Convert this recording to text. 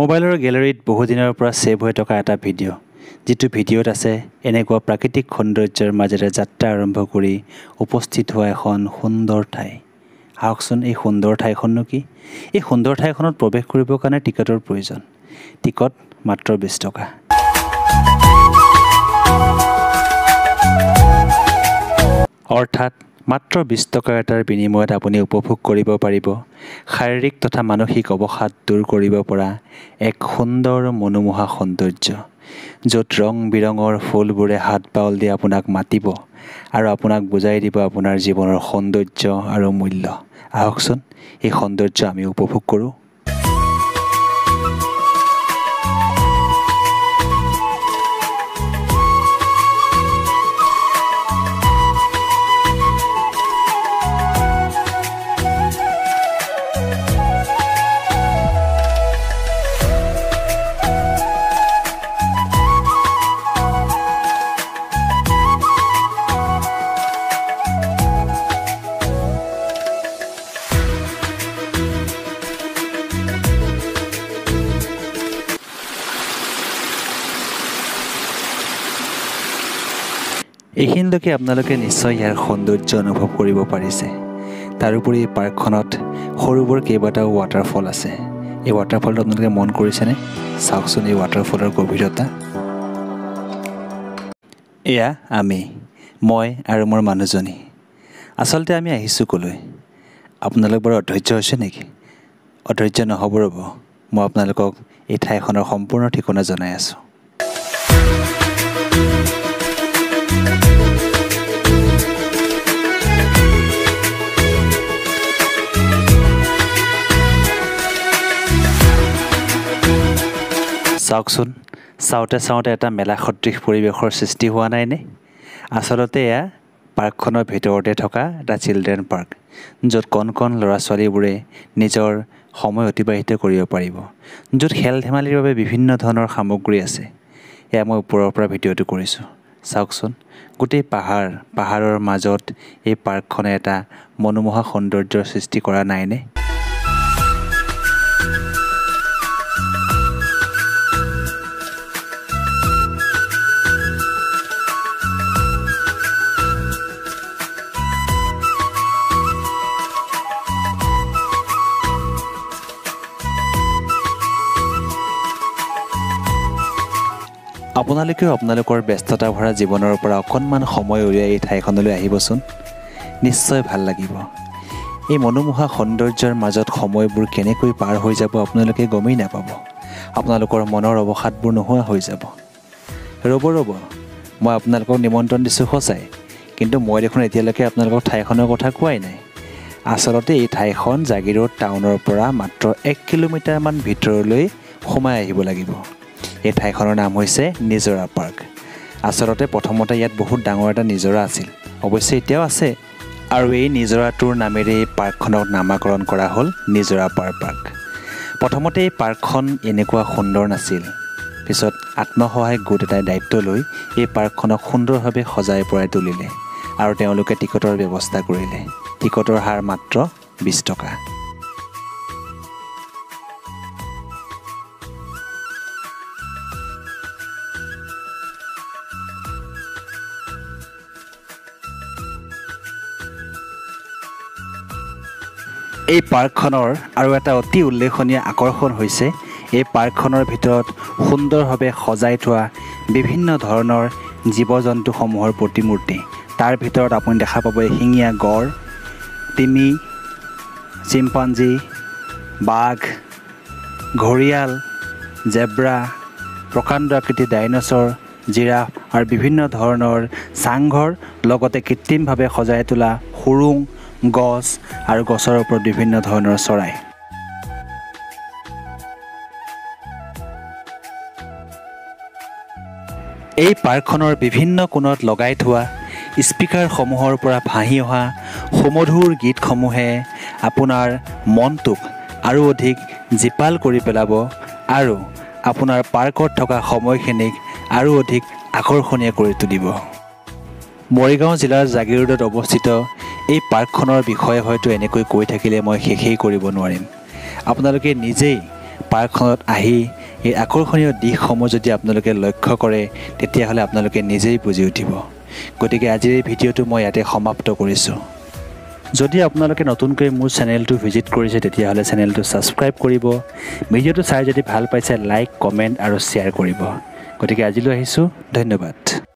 মোবাইলৰ গেলাৰীত বহুদিনৰ পৰা ছেভ হৈ থকা এটা ভিডিঅ', যিটো ভিডিঅ'ত আছে এনেকুৱা প্ৰাকৃতিক সৌন্দৰ্যৰ মাজেৰে যাত্ৰা আৰম্ভ কৰি উপস্থিত হোৱা এখন সুন্দৰ ঠাই। আহকচোন এই সুন্দৰ ঠাইখননো কি? এই সুন্দৰ ঠাইখনত প্ৰৱেশ কৰিবৰ কাৰণে টিকটৰ প্ৰয়োজন। টিকট মাত্ৰ 20 টকা। অৰ্থাৎ মাত্ৰ 20 টকাৰ এটাৰ বিনিময়ত আপুনি উপভোগ কৰিব পাৰিব শাৰীৰিক তথা মানসিক অৱসাদ দূৰ কৰিব পৰা এক সুন্দৰ মনোমোহা সৌন্দৰ্য, য'ত ৰং বিৰঙৰ ফুলবোৰে হাত বাউল দি আপোনাক মাতিব আৰু আপোনাক বুজাই দিব আপোনাৰ জীৱনৰ সৌন্দৰ্য আৰু মূল্য। আহকচোন এই সৌন্দৰ্য আমি উপভোগ কৰোঁ। এইখিনিলৈকে আপোনালোকে নিশ্চয় ইয়াৰ সৌন্দৰ্য অনুভৱ কৰিব পাৰিছে। তাৰোপৰি পাৰ্কখনত সৰুবোৰ কেইবাটাও ৱাটাৰফল আছে। এই ৱাটাৰফলটো আপোনালোকে মন কৰিছেনে? চাওকচোন এই ৱাটাৰফলৰ গভীৰতা। এয়া মই আৰু মোৰ মানুহজনী। আচলতে আমি আহিছোঁ ক'লৈ? আপোনালোক বাৰু অধৈৰ্য হৈছে নেকি? অধৈৰ্য নহ'ব ৰ'ব, মই আপোনালোকক এই ঠাইখনৰ সম্পূৰ্ণ ঠিকনা জনাই আছোঁ। চাওকচোন, চাওঁতে এটা মেলা সদৃশ পৰিৱেশৰ সৃষ্টি হোৱা নাইনে? আচলতে এয়া পাৰ্কখনৰ ভিতৰতে থকা এটা চিলড্ৰেন পাৰ্ক, য'ত কণ ল'ৰা ছোৱালীবোৰে নিজৰ সময় অতিবাহিত কৰিব পাৰিব, য'ত খেল ধেমালিৰ বাবে বিভিন্ন ধৰণৰ সামগ্ৰী আছে। এয়া মই ওপৰৰ পৰা ভিডিঅ'টো কৰিছোঁ। চাওকচোন, গোটেই পাহাৰৰ মাজত এই পাৰ্কখনে এটা মনোমোহা সৌন্দৰ্যৰ সৃষ্টি কৰা নাইনে? আপোনালোকেও আপোনালোকৰ ব্যস্ততা ভৰা জীৱনৰ পৰা অকণমান সময় উলিয়াই এই ঠাইখনলৈ আহিবচোন। নিশ্চয় ভাল লাগিব। এই মনোমোহা সৌন্দৰ্যৰ মাজত সময়বোৰ কেনেকৈ পাৰ হৈ যাব আপোনালোকে গমেই নাপাব। আপোনালোকৰ মনৰ অৱসাদবোৰ নোহোৱা হৈ যাব। ৰ'ব, মই আপোনালোকক নিমন্ত্ৰণ দিছোঁ সঁচাই, কিন্তু মই দেখোন এতিয়ালৈকে আপোনালোকক ঠাইখনৰ কথা কোৱাই নাই। আচলতে এই ঠাইখন জাগিৰোড টাউনৰ পৰা মাত্ৰ 1 কিলোমিটাৰমান ভিতৰলৈ সোমাই আহিব লাগিব। এই ঠাইখনৰ নাম হৈছে নিজৰা পাৰ্ক। আচলতে প্ৰথমতে ইয়াত বহুত ডাঙৰ এটা নিজৰা আছিল, অৱশ্যে এতিয়াও আছে, আৰু এই নিজৰাটোৰ নামেৰে এই পাৰ্কখনক নামাকৰণ কৰা হ'ল নিজৰা পাৰ্ক। প্ৰথমতে এই পাৰ্কখন এনেকুৱা সুন্দৰ নাছিল। পিছত আত্মসহায়ক গোট এটাই দায়িত্ব লৈ এই পাৰ্কখনক সুন্দৰভাৱে সজাই পৰাই তুলিলে আৰু তেওঁলোকে টিকটৰ ব্যৱস্থা কৰিলে। টিকটৰ হাৰ মাত্ৰ 20 টকা। এই পাৰ্কখনৰ আৰু এটা অতি উল্লেখনীয় আকৰ্ষণ হৈছে এই পাৰ্কখনৰ ভিতৰত সুন্দৰভাৱে সজাই থোৱা বিভিন্ন ধৰণৰ জীৱ জন্তুসমূহৰ প্ৰতিমূৰ্তি। তাৰ ভিতৰত আপুনি দেখা পাব এশিঙীয়া গড়, তিমি, চিম্পাঞ্জী, বাঘ, ঘৰিয়াল, জেব্ৰা, প্ৰকাণ্ড আকৃতিৰ ডাইনছৰ, জিৰাফ আৰু বিভিন্ন ধৰণৰ চাংঘৰ, লগতে কৃত্ৰিমভাৱে সজাই তোলা সুৰুং, গছ আৰু গছৰ ওপৰত বিভিন্ন ধৰণৰ চৰাই। এই পাৰ্কখনৰ বিভিন্ন কোণত লগাই থোৱা স্পীকাৰসমূহৰ পৰা ভাহি অহা সুমধুৰ গীতসমূহে আপোনাৰ মনটোক আৰু অধিক জীপাল কৰি পেলাব আৰু আপোনাৰ পাৰ্কত থকা সময়খিনিক আৰু অধিক আকৰ্ষণীয় কৰি তুলিব। মৰিগাঁও জিলাৰ জাগিৰোডত অৱস্থিত এই পাৰ্কখনৰ বিষয়ে হয়তো এনেকৈ কৈ থাকিলে মই শেষেই কৰিব নোৱাৰিম। আপোনালোকে নিজেই পাৰ্কখনত আহি এই আকৰ্ষণীয় দিশসমূহ যদি আপোনালোকে লক্ষ্য কৰে তেতিয়াহ'লে আপোনালোকে নিজেই বুজি উঠিব। গতিকে আজিৰ এই ভিডিঅ'টো মই ইয়াতে সমাপ্ত কৰিছোঁ। যদি আপোনালোকে নতুনকৈ মোৰ চেনেলটো ভিজিট কৰিছে তেতিয়াহ'লে চেনেলটো ছাবস্ক্ৰাইব কৰিব। ভিডিঅ'টো চাই যদি ভাল পাইছে লাইক, কমেণ্ট আৰু শ্বেয়াৰ কৰিব। গতিকে আজিলৈ আহিছোঁ, ধন্যবাদ।